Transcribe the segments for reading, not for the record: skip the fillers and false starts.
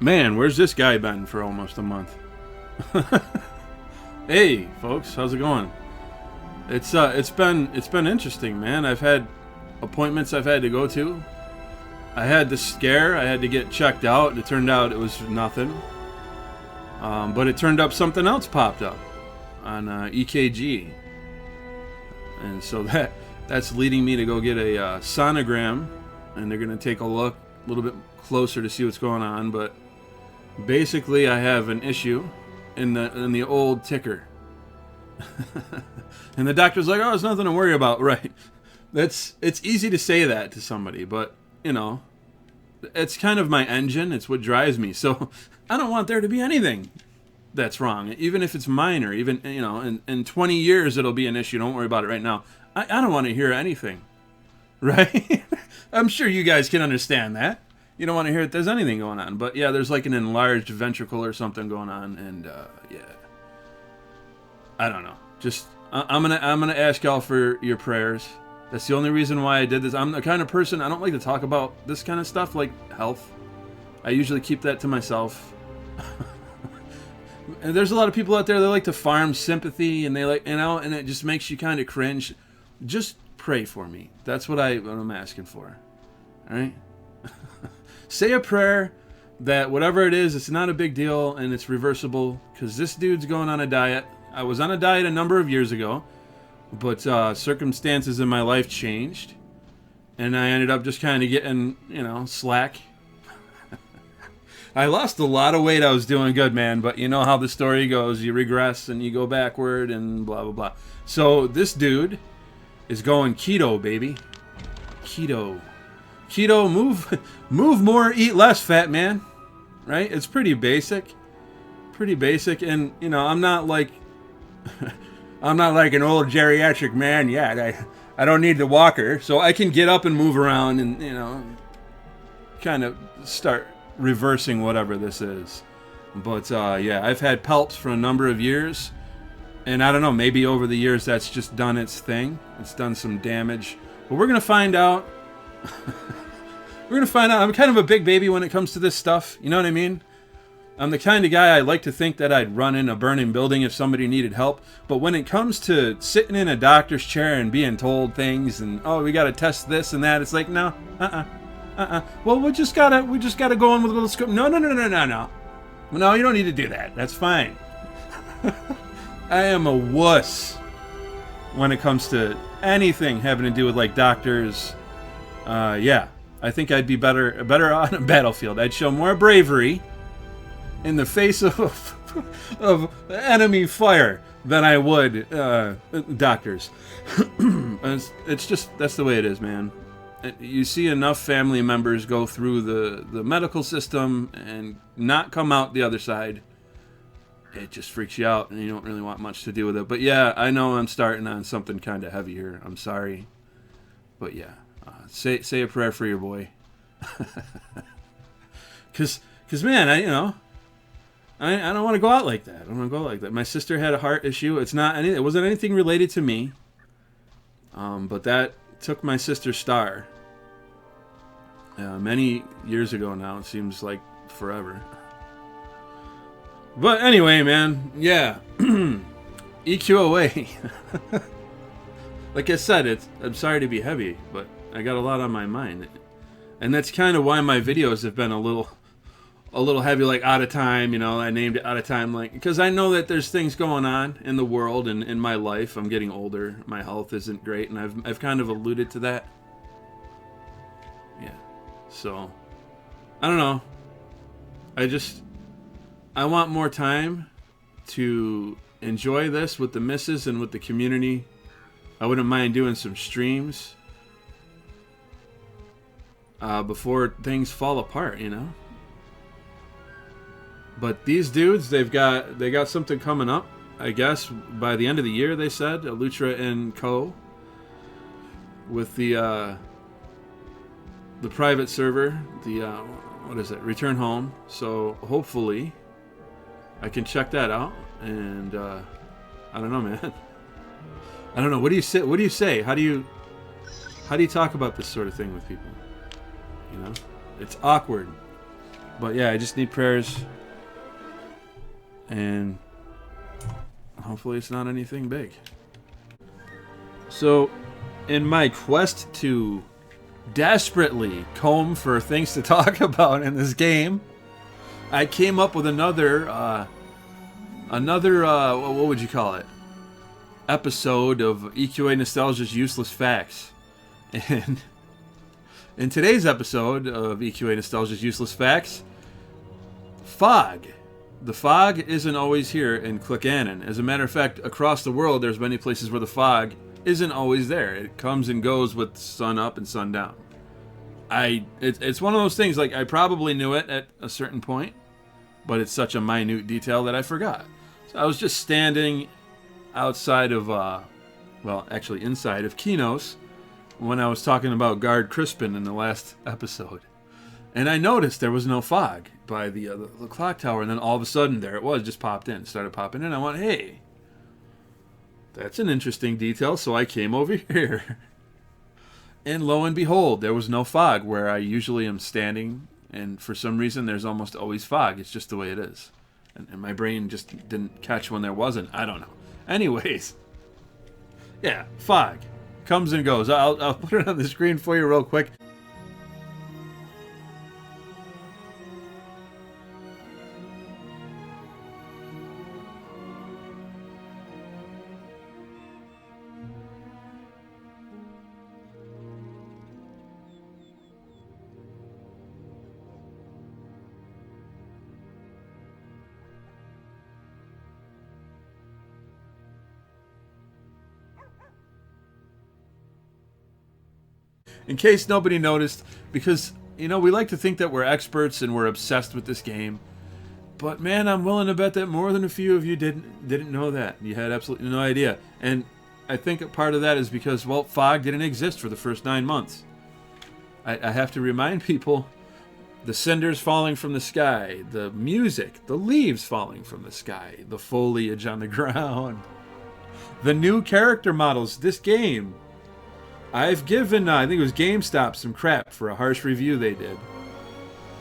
Man, where's this guy been for almost a month? Hey, folks, how's it going? It's been interesting, man. I've had appointments I've had to go to. I had the scare. I had to get checked out. It turned out it was nothing. But it turned up something else popped up on EKG, and so that's leading me to go get a sonogram, and they're gonna take a look a little bit closer to see what's going on. But basically, I have an issue in the old ticker, and the doctor's like, "Oh, it's nothing to worry about." Right? It's easy to say that to somebody, but you know, it's kind of my engine. It's what drives me. So I don't want there to be anything that's wrong, even if it's minor. Even, you know, in 20 years it'll be an issue. Don't worry about it right now. I don't want to hear anything, right? I'm sure you guys can understand that. You don't want to hear that there's anything going on. But yeah, there's like an enlarged ventricle or something going on, and yeah, I don't know. Just I'm gonna ask y'all for your prayers. That's the only reason why I did this. I'm the kind of person, I don't like to talk about this kind of stuff, like health. I usually keep that to myself. And there's a lot of people out there that like to farm sympathy, and they like, you know, and it just makes you kind of cringe. Just pray for me. That's what I'm asking for. All right? Say a prayer that whatever it is, it's not a big deal and it's reversible, because this dude's going on a diet. I was on a diet a number of years ago, but circumstances in my life changed, and I ended up just kind of getting, you know, slack. I lost a lot of weight. I was doing good, man, but you know how the story goes. You regress and you go backward and blah, blah, blah. So this dude is going keto, baby. Keto. Keto, move more, eat less, fat man. Right? It's pretty basic. Pretty basic. And, you know, I'm not like I'm not like an old geriatric man yet. I don't need the walker, so I can get up and move around and, you know, kind of start reversing whatever this is. But yeah, I've had pelts for a number of years, and I don't know, maybe over the years that's just done its thing. It's done some damage, but we're gonna find out. We're gonna find out. I'm kind of a big baby when it comes to this stuff, you know what I mean? I'm the kind of guy, I like to think that I'd run in a burning building if somebody needed help, but when it comes to sitting in a doctor's chair and being told things and, oh, we gotta test this and that, it's like, no, well, we just gotta go on with a little script. No. No, you don't need to do that. That's fine. I am a wuss when it comes to anything having to do with like doctors. Yeah, I think I'd be better on a battlefield. I'd show more bravery in the face of enemy fire than I would doctors. It's just, that's the way it is, man. You see enough family members go through the medical system and not come out the other side. It just freaks you out, and you don't really want much to do with it. But yeah, I know I'm starting on something kind of heavy here. I'm sorry. But yeah, say a prayer for your boy. Cause man, I don't want to go out like that. I don't want to go like that. My sister had a heart issue. It wasn't anything related to me. But that took my sister's star. Many years ago now. It seems like forever. But anyway, man, yeah. EQOA. Like I said, I'm sorry to be heavy, but I got a lot on my mind. And that's kind of why my videos have been a little heavy, like out of time, you know. I named it out of time, like, because I know that there's things going on in the world and in my life. I'm getting older. My health isn't great, and I've kind of alluded to that. Yeah. So, I don't know. I want more time to enjoy this with the missus and with the community. I wouldn't mind doing some streams before things fall apart, you know. But these dudes, they got something coming up. I guess by the end of the year, they said, Lutra and Co. with the private server, what is it? Return Home. So hopefully, I can check that out. And I don't know, man. I don't know. What do you say? What do you say? How do you talk about this sort of thing with people? You know, it's awkward. But yeah, I just need prayers. And hopefully it's not anything big. So, in my quest to desperately comb for things to talk about in this game, I came up with another what would you call it? Episode of EQOA Nostalgia's Useless Facts. And in today's episode of EQOA Nostalgia's Useless Facts, fog. The fog isn't always here in Clickanon. As a matter of fact, across the world, there's many places where the fog isn't always there. It comes and goes with sun up and sun down. It's one of those things, like, I probably knew it at a certain point, but it's such a minute detail that I forgot. So I was just standing outside of, actually inside of Kinos when I was talking about Guard Crispin in the last episode. And I noticed there was no fog by the clock tower, and then all of a sudden there it was, just started popping in. I went, hey, that's an interesting detail, so I came over here. And lo and behold, there was no fog where I usually am standing, and for some reason there's almost always fog. It's just the way it is. And my brain just didn't catch when there wasn't. I don't know. Anyways, yeah, fog comes and goes. I'll put it on the screen for you real quick. In case nobody noticed, because, we like to think that we're experts and we're obsessed with this game. But man, I'm willing to bet that more than a few of you didn't know that. You had absolutely no idea. And I think a part of that is because, well, fog didn't exist for the first 9 months. I have to remind people, the cinders falling from the sky, the music, the leaves falling from the sky, the foliage on the ground, the new character models, this game. I've given, I think it was GameStop, some crap for a harsh review they did.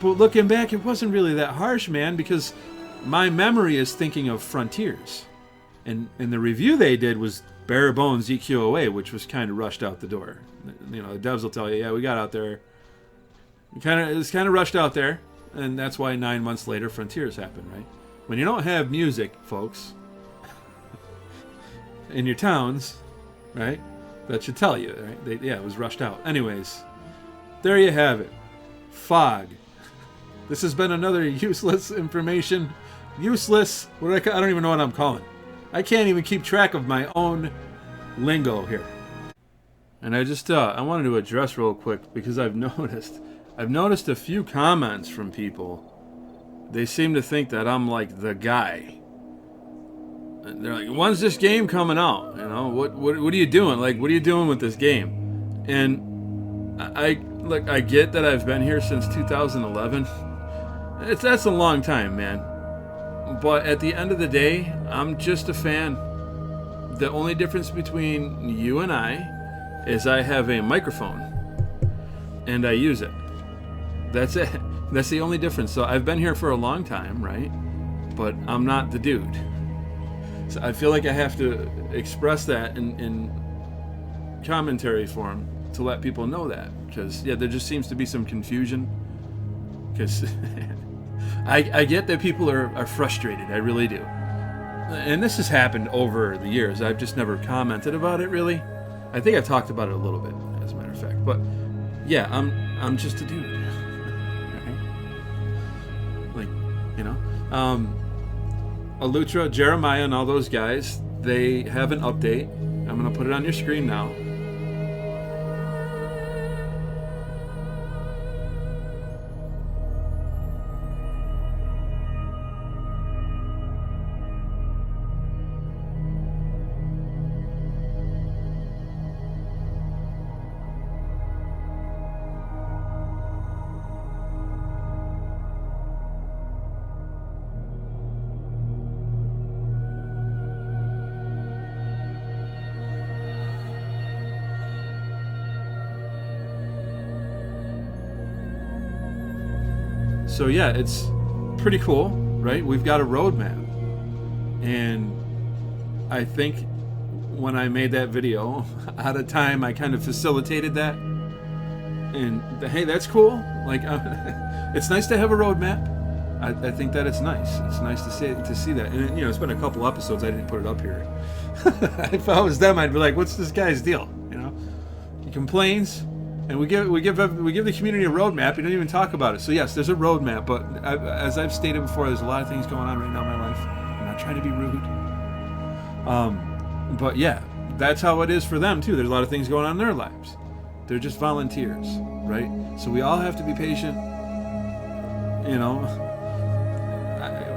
But looking back, it wasn't really that harsh, man, because my memory is thinking of Frontiers. And the review they did was bare bones EQOA, which was kind of rushed out the door. The devs will tell you, yeah, we got out there. It was kind of rushed out there, and that's why 9 months later Frontiers happened, right? When you don't have music, folks, in your towns, right? That should tell you, right? It was rushed out. Anyways, there you have it. Fog. This has been another useless information. Useless. I don't even know what I'm calling. I can't even keep track of my own lingo here. And I just I wanted to address real quick because I've noticed a few comments from people. They seem to think that I'm like the guy. They're like, when's this game coming out? What are you doing? Like, what are you doing with this game? And I get that I've been here since 2011. That's a long time, man. But at the end of the day, I'm just a fan. The only difference between you and I is I have a microphone and I use it. That's it. That's the only difference. So I've been here for a long time, right? But I'm not the dude. So I feel like I have to express that in commentary form to let people know that. Because, yeah, there just seems to be some confusion. Because I get that people are frustrated. I really do. And this has happened over the years. I've just never commented about it, really. I think I've talked about it a little bit, as a matter of fact. But, yeah, I'm just a dude. Right? Like, Alutra, Jeremiah, and all those guys, they have an update. I'm going to put it on your screen now. So yeah, it's pretty cool, right? We've got a roadmap, and I think when I made that video, out of time, I kind of facilitated that. And hey, that's cool. Like, it's nice to have a roadmap. I think that it's nice. It's nice to see that. And you know, it's been a couple episodes. I didn't put it up here. If I was them, I'd be like, "What's this guy's deal?" You know, he complains, and we give the community a roadmap. We don't even talk about it. So yes, there's a roadmap. But as I've stated before, there's a lot of things going on right now in my life. I'm not trying to be rude. But yeah, that's how it is for them too. There's a lot of things going on in their lives. They're just volunteers, right? So we all have to be patient. You know,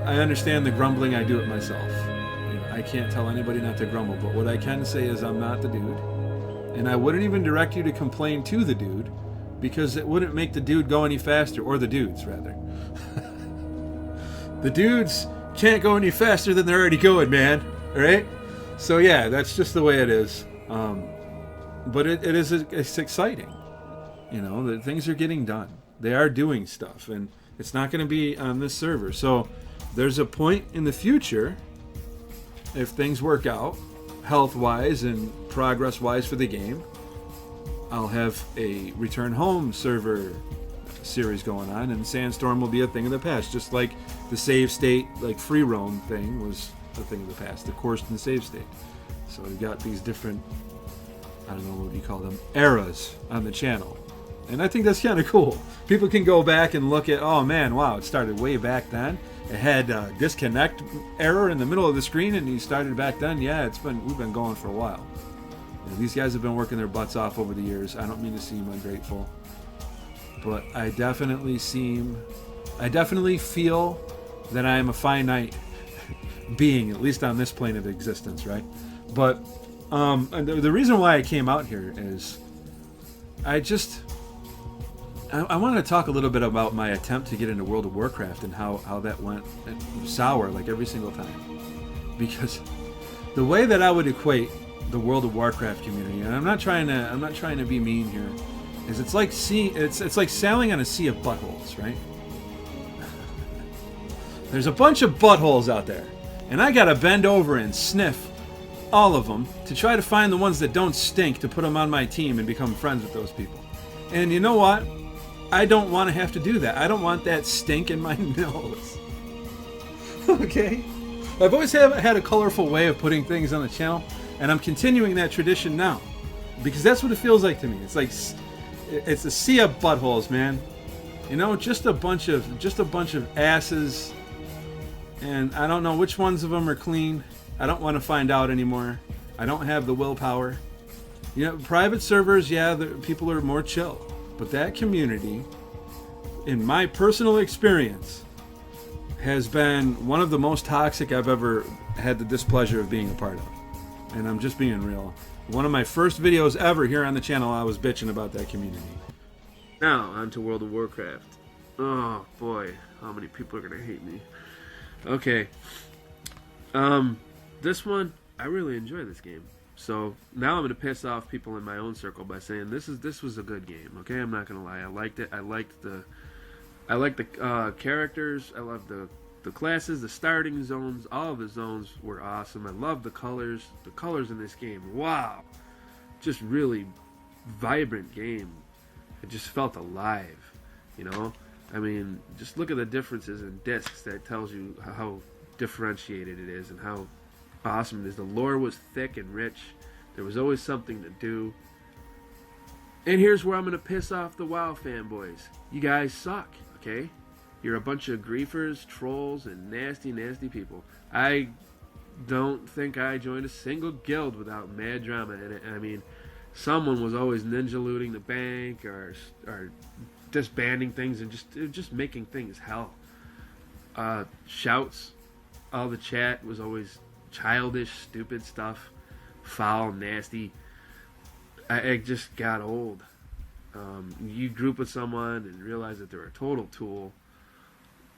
I understand the grumbling. I do it myself. You know, I can't tell anybody not to grumble, but what I can say is I'm not the dude, and I wouldn't even direct you to complain to the dude, because it wouldn't make the dude go any faster, or the dudes rather. The dudes can't go any faster than they're already going, man. All right? So yeah, that's just the way it is. But it's exciting. You know, that things are getting done. They are doing stuff, and it's not going to be on this server. So there's a point in the future, if things work out, health-wise and progress-wise for the game, I'll have a Return Home server series going on, and Sandstorm will be a thing of the past, just like the save state, like free roam thing was a thing of the past, the Corsten save state. So we've got these different, I don't know what you call them, eras on the channel. And I think that's kind of cool. People can go back and look at, oh man, wow, it started way back then. It had a disconnect error in the middle of the screen, and you started back then. Yeah, we've been going for a while. You know, these guys have been working their butts off over the years. I don't mean to seem ungrateful, but I definitely feel that I am a finite being, at least on this plane of existence, right? But the reason why I came out here is I want to talk a little bit about my attempt to get into World of Warcraft and how that went sour like every single time. Because the way that I would equate the World of Warcraft community, and I'm not trying to be mean here, is it's like sailing on a sea of buttholes, right? There's a bunch of buttholes out there, and I gotta bend over and sniff all of them to try to find the ones that don't stink, to put them on my team and become friends with those people. And you know what? I don't want to have to do that. I don't want that stink in my nose. Okay? I've always had a colorful way of putting things on the channel, and I'm continuing that tradition now, because that's what it feels like to me. It's like it's a sea of buttholes, man. You know, just a bunch of asses, and I don't know which ones of them are clean. I don't want to find out anymore. I don't have the willpower. You know, private servers, yeah, the people are more chill. But that community, in my personal experience, has been one of the most toxic I've ever had the displeasure of being a part of. And I'm just being real. One of my first videos ever here on the channel, I was bitching about that community. Now, on to World of Warcraft. Oh, boy. How many people are going to hate me? Okay. This one, I really enjoy this game. So now I'm going to piss off people in my own circle by saying this was a good game. Okay, I'm not going to lie. I liked it. I liked the characters. I loved the classes, the starting zones. All of the zones were awesome. I love the colors. The colors in this game, wow, just really vibrant game. It just felt alive. You know, I mean, just look at the differences in discs. That tells you how differentiated it is and how awesome it is. The lore was thick and rich. There was always something to do. And here's where I'm going to piss off the WoW fanboys. You guys suck, okay? You're a bunch of griefers, trolls, and nasty, nasty people. I don't think I joined a single guild without mad drama in it. I mean, someone was always ninja looting the bank or disbanding things and just making things hell. Shouts. All the chat was always childish, stupid stuff, foul, nasty. It just got old. You group with someone and realize that they're a total tool.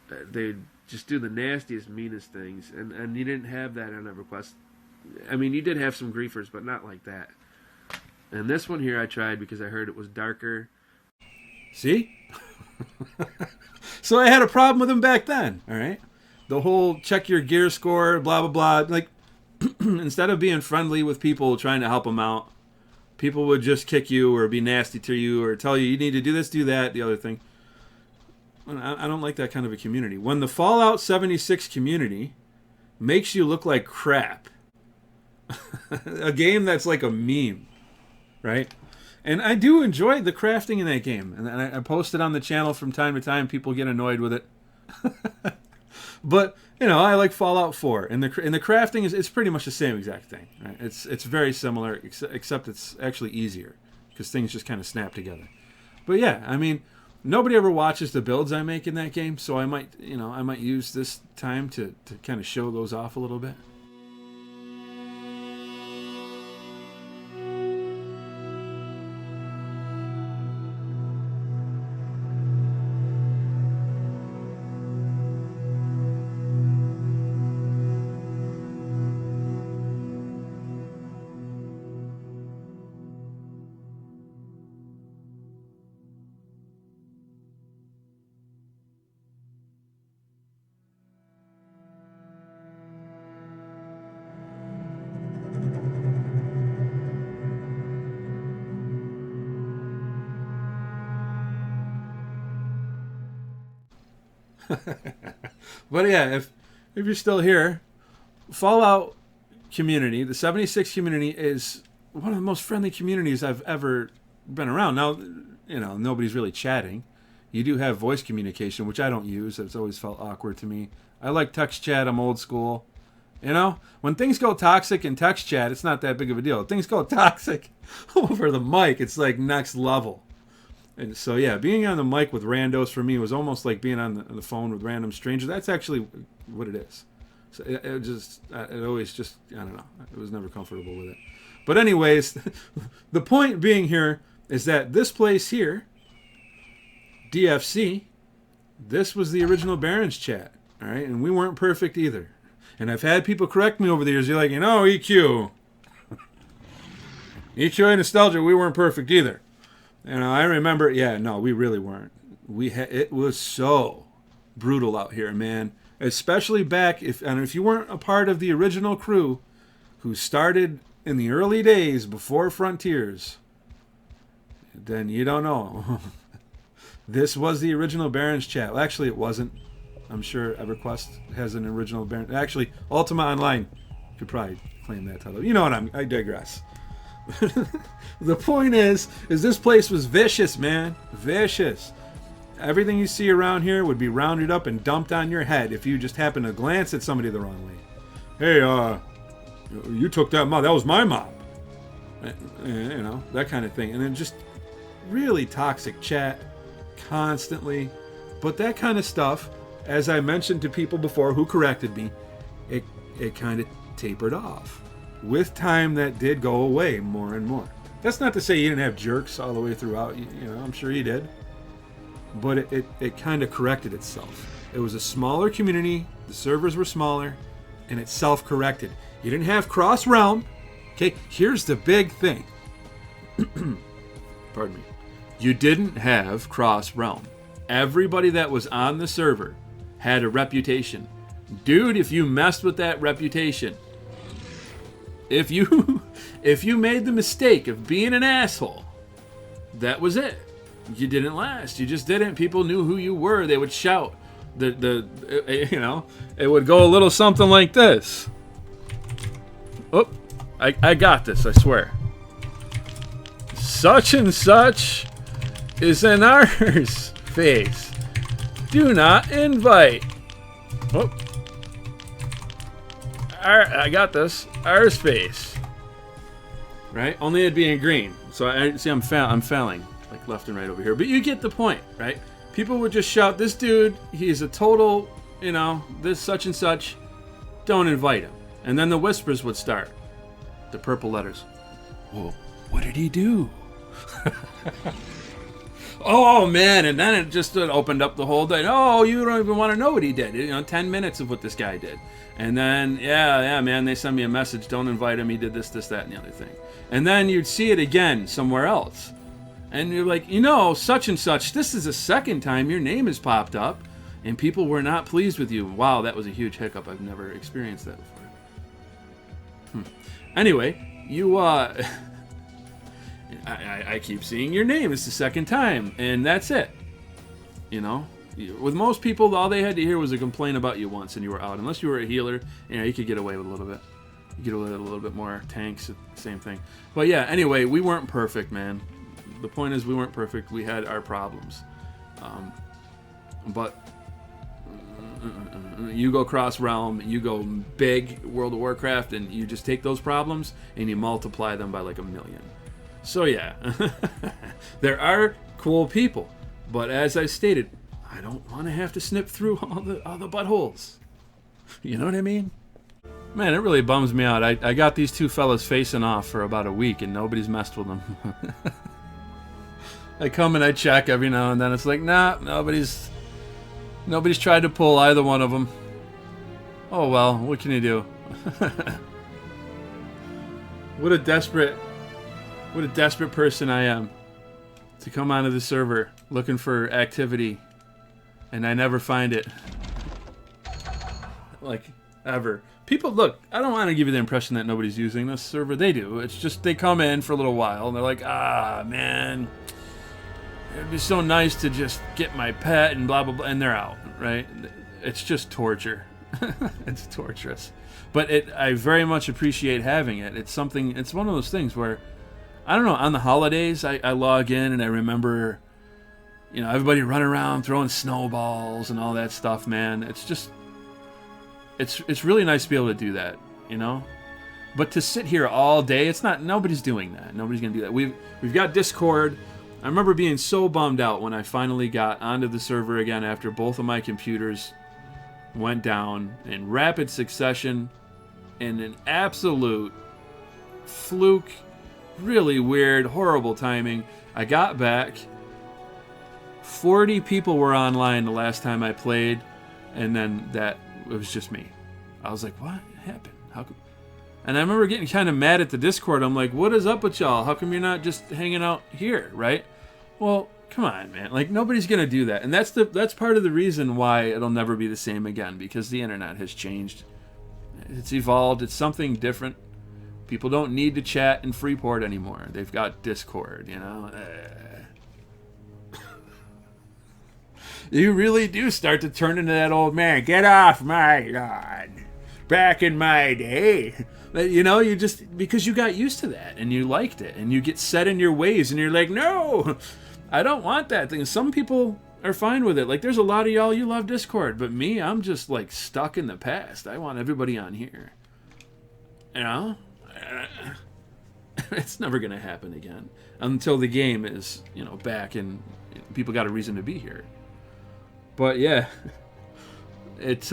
They just do the nastiest, meanest things, and you didn't have that on EverQuest. I mean, you did have some griefers, but not like that. And this one here I tried because I heard it was darker. See? So I had a problem with him back then. All right, the whole check your gear score, blah blah blah. Like instead of being friendly with people trying to help them out, people would just kick you or be nasty to you or tell you need to do this, do that, the other thing. I don't like that kind of a community. When the Fallout 76 community makes you look like crap, a game that's like a meme, right? And I do enjoy the crafting in that game. And I post it on the channel from time to time. People get annoyed with it. But, you know, I like Fallout 4. And the crafting it's pretty much the same exact thing. Right? It's very similar, except it's actually easier. Because things just kind of snap together. But yeah, I mean, nobody ever watches the builds I make in that game. So I might use this time to kind of show those off a little bit. But yeah, if you're still here, Fallout community, the 76 community is one of the most friendly communities I've ever been around. Now, you know, nobody's really chatting. You do have voice communication, which I don't use. It's always felt awkward to me. I like text chat. I'm old school. You know, when things go toxic in text chat, it's not that big of a deal. Things go toxic over the mic, it's like next level. And so, yeah, being on the mic with randos for me was almost like being on the phone with random strangers. That's actually what it is. So it always just, I don't know. I was never comfortable with it. But anyways, the point being here is that this place here, DFC, this was the original Barons chat. All right, and we weren't perfect either. And I've had people correct me over the years. You're like, EQ and Nostalgia, we weren't perfect either. You know, I remember, we really weren't. It was so brutal out here, man. Especially back, if you weren't a part of the original crew who started in the early days before Frontiers, then you don't know. This was the original Barons chat. Well, actually, it wasn't. I'm sure EverQuest has an original Barons. Actually, Ultima Online could probably claim that title. You know what I digress. The point is this place was vicious, man. Vicious. Everything you see around here would be rounded up and dumped on your head if you just happen to glance at somebody the wrong way. Hey, you took that mob. That was my mob. You know, that kind of thing. And then just really toxic chat constantly. But that kind of stuff, as I mentioned to people before who corrected me, it kind of tapered off. With time, that did go away more and more. That's not to say you didn't have jerks all the way throughout. You know, I'm sure you did. But it kind of corrected itself. It was a smaller community. The servers were smaller. And it self-corrected. You didn't have cross-realm. Okay, here's the big thing. Pardon me. You didn't have cross-realm. Everybody that was on the server had a reputation. Dude, if you messed with that reputation, if you made the mistake of being an asshole, that was it. You didn't last. You just didn't. People knew who you were. They would shout. It would go a little something like this. Oh, I got this, I swear. Such and such is in ours face. Do not invite. Oh. I got this. Our space. Right? Only it'd be in green. So I'm failing like left and right over here. But you get the point, right? People would just shout, this dude, he's a total, this such and such. Don't invite him. And then the whispers would start. The purple letters. Whoa, what did he do? Oh, man. And then it just opened up the whole day. Oh, you don't even want to know what he did. 10 minutes of what this guy did. And then, yeah, man, they send me a message. Don't invite him. He did this, that, and the other thing. And then you'd see it again somewhere else. And you're like, such and such, this is the second time your name has popped up and people were not pleased with you. Wow, that was a huge hiccup. I've never experienced that before. Anyway, you, I keep seeing your name. It's the second time, and that's it. You know? With most people, all they had to hear was a complaint about you once, and you were out. Unless you were a healer, you could get away with a little bit. You get away with a little bit more. Tanks, same thing. But yeah, anyway, we weren't perfect, man. The point is, we weren't perfect. We had our problems. But you go cross-realm, you go big World of Warcraft, and you just take those problems, and you multiply them by like 1,000,000. So yeah, there are cool people. But as I stated, I don't want to have to snip through all the buttholes. You know what I mean? Man, it really bums me out. I got these two fellas facing off for about a week, and nobody's messed with them. I come and I check every now and then. It's like, nah, nobody's tried to pull either one of them. Oh well, what can you do? What a desperate person I am to come onto the server looking for activity, and I never find it. Like, ever. People, look, I don't want to give you the impression that nobody's using this server. They do. It's just they come in for a little while, and they're like, ah, man, it'd be so nice to just get my pet and blah, blah, blah, and they're out, right? It's just torture. It's torturous. But I very much appreciate having it. It's something, it's one of those things where, I don't know, on the holidays, I log in and I remember, you know, everybody running around throwing snowballs and all that stuff, man. It's just, it's really nice to be able to do that, you know? But to sit here all day, it's not, nobody's doing that. Nobody's going to do that. We've got Discord. I remember being so bummed out when I finally got onto the server again after both of my computers went down in rapid succession in an absolute fluke, really weird, horrible timing. I got back. 40 people were online the last time I played, and then it was just me. I was like, what happened? How come? And I remember getting kind of mad at the Discord. I'm like, what is up with y'all? How come you're not just hanging out here, right? Well, come on, man. Like, nobody's going to do that. And that's part of the reason why it'll never be the same again, because the internet has changed. It's evolved. It's something different. People don't need to chat in Freeport anymore. They've got Discord, you know? You really do start to turn into that old man. Get off my lawn. Back in my day. You know, you just, because you got used to that and you liked it and you get set in your ways and you're like, no, I don't want that thing. Some people are fine with it. Like, there's a lot of y'all, you love Discord, but me, I'm just like stuck in the past. I want everybody on here. You know? It's never going to happen again until the game is, you know, back and people got a reason to be here. But yeah, it's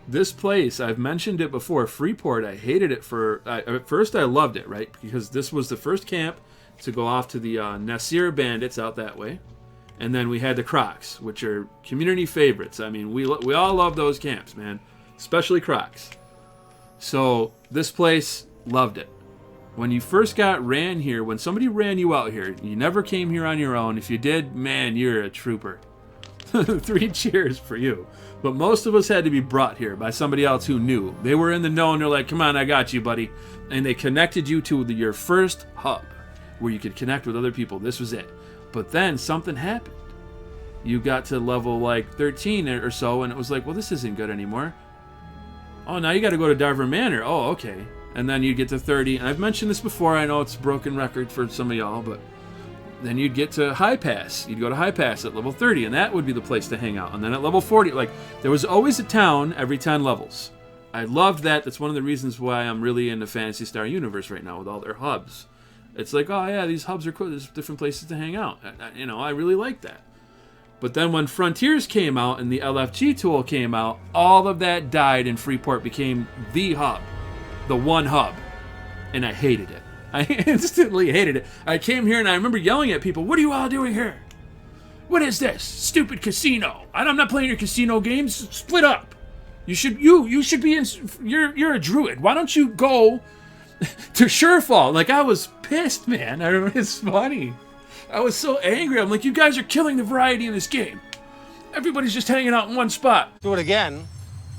this place, I've mentioned it before, Freeport. I hated it at first I loved it, right? Because this was the first camp to go off to the Nasir Bandits out that way. And then we had the Crocs, which are community favorites. I mean, we all love those camps, man. Especially Crocs. So this place, loved it. When you first got ran here, when somebody ran you out here, you never came here on your own. If you did, man, you're a trooper. 3 cheers for you. But most of us had to be brought here by somebody else who knew. They were in the know and they're like, come on, I got you, buddy. And they connected you to your first hub where you could connect with other people. This was it. But then something happened. You got to level like 13 or so, and it was like, well, this isn't good anymore. Oh, now you got to go to Darver Manor. Oh, okay. And then you get to 30. And I've mentioned this before. I know it's a broken record for some of y'all, but then you'd get to High Pass. You'd go to High Pass at level 30, and that would be the place to hang out. And then at level 40, like, there was always a town every 10 levels. I loved that. That's one of the reasons why I'm really into Phantasy Star Universe right now with all their hubs. It's like, oh, yeah, these hubs are cool. There's different places to hang out. You know, I really like that. But then when Frontiers came out and the LFG tool came out, all of that died and Freeport became the hub. The one hub. And I hated it. I instantly hated it. I came here and I remember yelling at people, what are you all doing here? What is this? Stupid casino. I'm not playing your casino games. Split up. You should be in, you're a druid. Why don't you go to Surefall? Like, I was pissed, man. I remember, it's funny. I was so angry. I'm like, you guys are killing the variety in this game. Everybody's just hanging out in one spot. Do it again,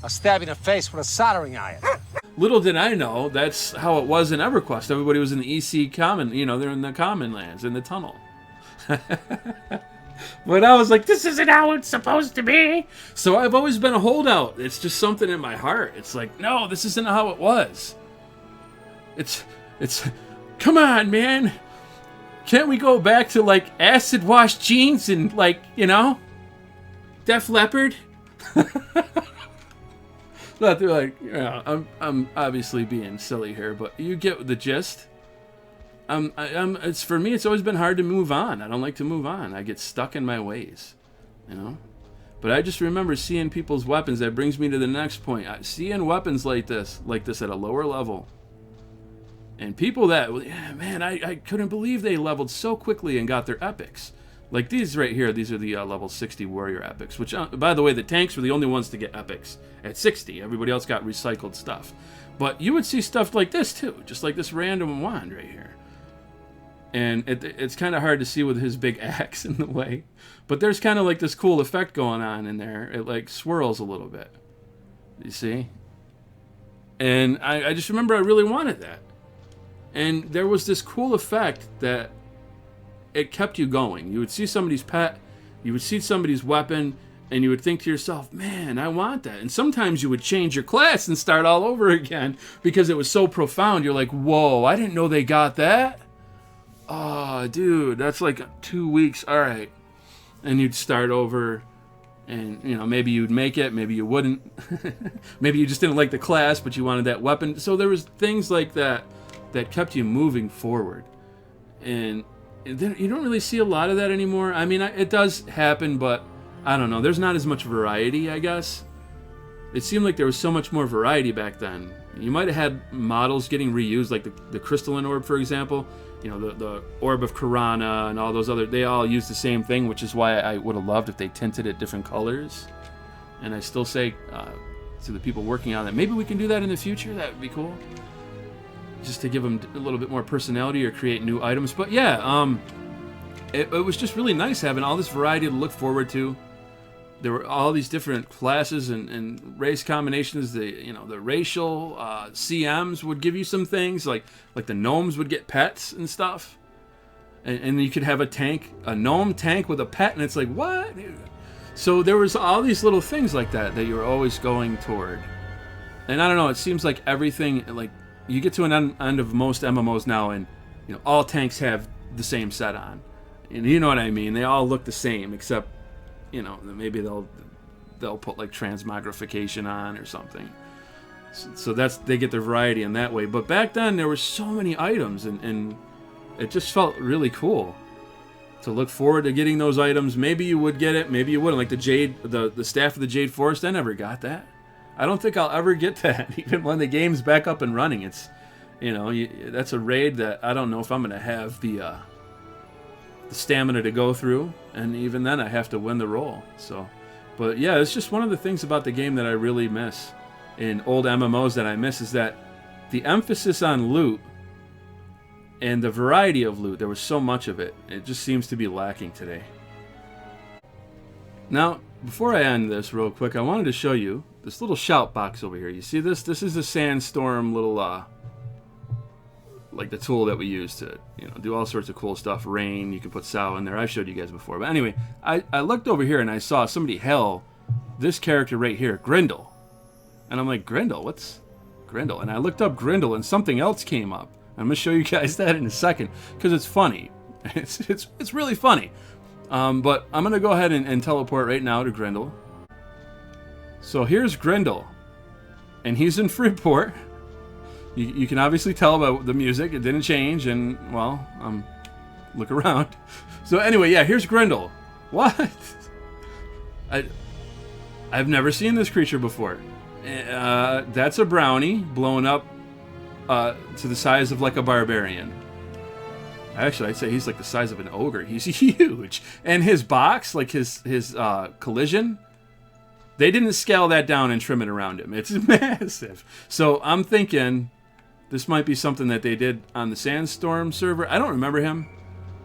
I'll stab you in the face with a soldering iron. Little did I know, that's how it was in EverQuest. Everybody was in the EC Common, you know, they're in the Common Lands, in the tunnel. But I was like, this isn't how it's supposed to be. So I've always been a holdout. It's just something in my heart. It's like, no, this isn't how it was. It's, come on, man. Can't we go back to, like, acid wash jeans and, like, you know, Def Leppard? But they're like, yeah, I'm obviously being silly here, but you get the gist. It's for me. It's always been hard to move on. I don't like to move on. I get stuck in my ways, you know. But I just remember seeing people's weapons. That brings me to the next point. Seeing weapons like this at a lower level, and people that, yeah, man, I couldn't believe they leveled so quickly and got their epics. Like these right here, these are the level 60 warrior epics, which, by the way, the tanks were the only ones to get epics at 60. Everybody else got recycled stuff. But you would see stuff like this too, just like this random wand right here. And it's kind of hard to see with his big axe in the way. But there's kind of like this cool effect going on in there. It like swirls a little bit. You see? And I just remember I really wanted that. And there was this cool effect that it kept you going. You would see somebody's pet, you would see somebody's weapon, and you would think to yourself, man, I want that. And sometimes you would change your class and start all over again because it was so profound. You're like, whoa, I didn't know they got that. Oh, dude, that's like 2 weeks. All right. And you'd start over, and, you know, maybe you'd make it, maybe you wouldn't. Maybe you just didn't like the class, but you wanted that weapon. So there was things like that that kept you moving forward. And you don't really see a lot of that anymore. I mean, it does happen, but I don't know. There's not as much variety, I guess. It seemed like there was so much more variety back then. You might have had models getting reused, like the crystalline orb, for example. You know, the orb of Karana and all those other, they all use the same thing, which is why I would have loved if they tinted it different colors. And I still say to the people working on that, maybe we can do that in the future. That would be cool. Just to give them a little bit more personality or create new items. But yeah, it was just really nice having all this variety to look forward to. There were all these different classes and race combinations. The racial CMs would give you some things, like the gnomes would get pets and stuff, and you could have a gnome tank with a pet, and it's like, what? So there was all these little things like that you were always going toward. And I don't know, it seems like everything, like, you get to an end of most MMOs now, and you know all tanks have the same set on, and you know what I mean. They all look the same, except, you know, maybe they'll put like transmogrification on or something. So they get their variety in that way. But back then there were so many items, and it just felt really cool to look forward to getting those items. Maybe you would get it, maybe you wouldn't. Like the Jade, the Staff of the Jade Forest, I never got that. I don't think I'll ever get that, even when the game's back up and running. It's, you know, that's a raid that I don't know if I'm going to have the stamina to go through, and even then I have to win the role. So, but yeah, it's just one of the things about the game that I really miss in old MMOs that I miss, is that the emphasis on loot and the variety of loot. There was so much of it. It just seems to be lacking today. Now, before I end this real quick, I wanted to show you this little shout box over here. You see this? This is the Sandstorm little, like the tool that we use to, you know, do all sorts of cool stuff. Rain, you can put Sal in there. I've showed you guys before. But anyway, I looked over here and I saw somebody hail this character right here, Grendel. And I'm like, Grendel? What's Grendel? And I looked up Grendel and something else came up. I'm going to show you guys that in a second because it's funny. It's really funny. But I'm going to go ahead and teleport right now to Grendel. So here's Grendel, and he's in Freeport. You can obviously tell by the music, it didn't change, and, well, look around. So anyway, yeah, here's Grendel. What? I've never seen this creature before. That's a brownie blown up to the size of like a barbarian. Actually, I'd say he's like the size of an ogre. He's huge. And his box, like his collision, they didn't scale that down and trim it around him. It's massive. So I'm thinking this might be something that they did on the Sandstorm server. I don't remember him.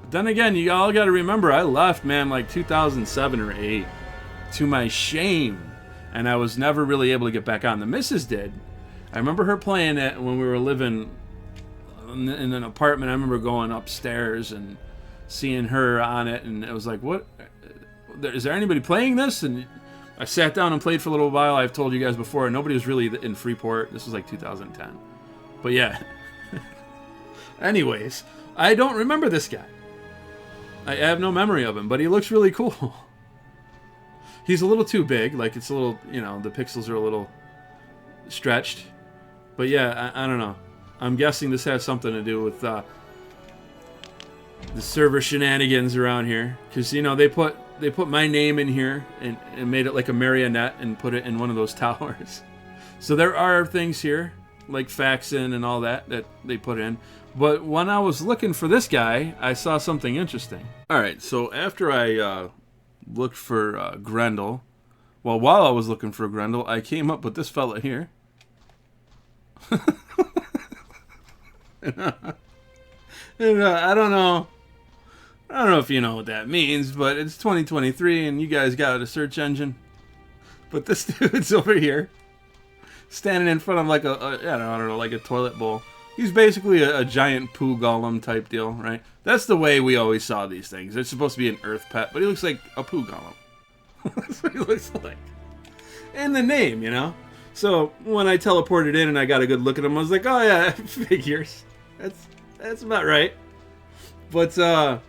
But then again, you all got to remember, I left, man, like 2007 or 8. to my shame. And I was never really able to get back on. The missus did. I remember her playing it when we were living in an apartment. I remember going upstairs and seeing her on it, and it was like, what? Is there anybody playing this? And I sat down and played for a little while. I've told you guys before, nobody was really in Freeport. This was like 2010. But yeah. Anyways, I don't remember this guy. I have no memory of him, but he looks really cool. He's a little too big. Like, it's a little, you know, the pixels are a little stretched. But yeah, I don't know. I'm guessing this has something to do with the server shenanigans around here. Because, you know, they put my name in here and made it like a marionette and put it in one of those towers. So there are things here, like faxing and all that they put in. But when I was looking for this guy, I saw something interesting. Alright, so after I looked for Grendel, well, while I was looking for Grendel, I came up with this fella here. and I don't know if you know what that means, but it's 2023 and you guys got a search engine. But this dude's over here, standing in front of like I don't know, like a toilet bowl. He's basically a giant poo golem type deal, right? That's the way we always saw these things. They're supposed to be an earth pet, but he looks like a poo golem. That's what he looks like. And the name, you know? So when I teleported in and I got a good look at him, I was like, oh yeah, figures. That's about right. But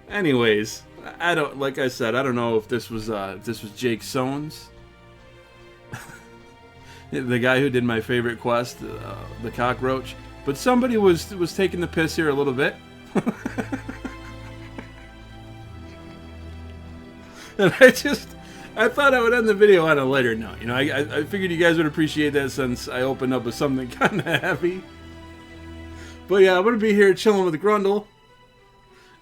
anyways, like I said, I don't know if this was Jake Soanes. The guy who did my favorite quest, the cockroach. But somebody was taking the piss here a little bit. And I thought I would end the video on a lighter note. You know, I figured you guys would appreciate that since I opened up with something kind of heavy. But yeah, I'm going to be here chilling with Grendel.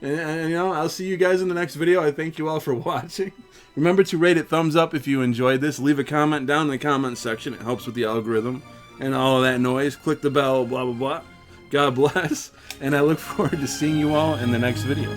And, you know, I'll see you guys in the next video. I thank you all for watching. Remember to rate it thumbs up if you enjoyed this. Leave a comment down in the comment section. It helps with the algorithm and all of that noise. Click the bell, blah, blah, blah. God bless. And I look forward to seeing you all in the next video.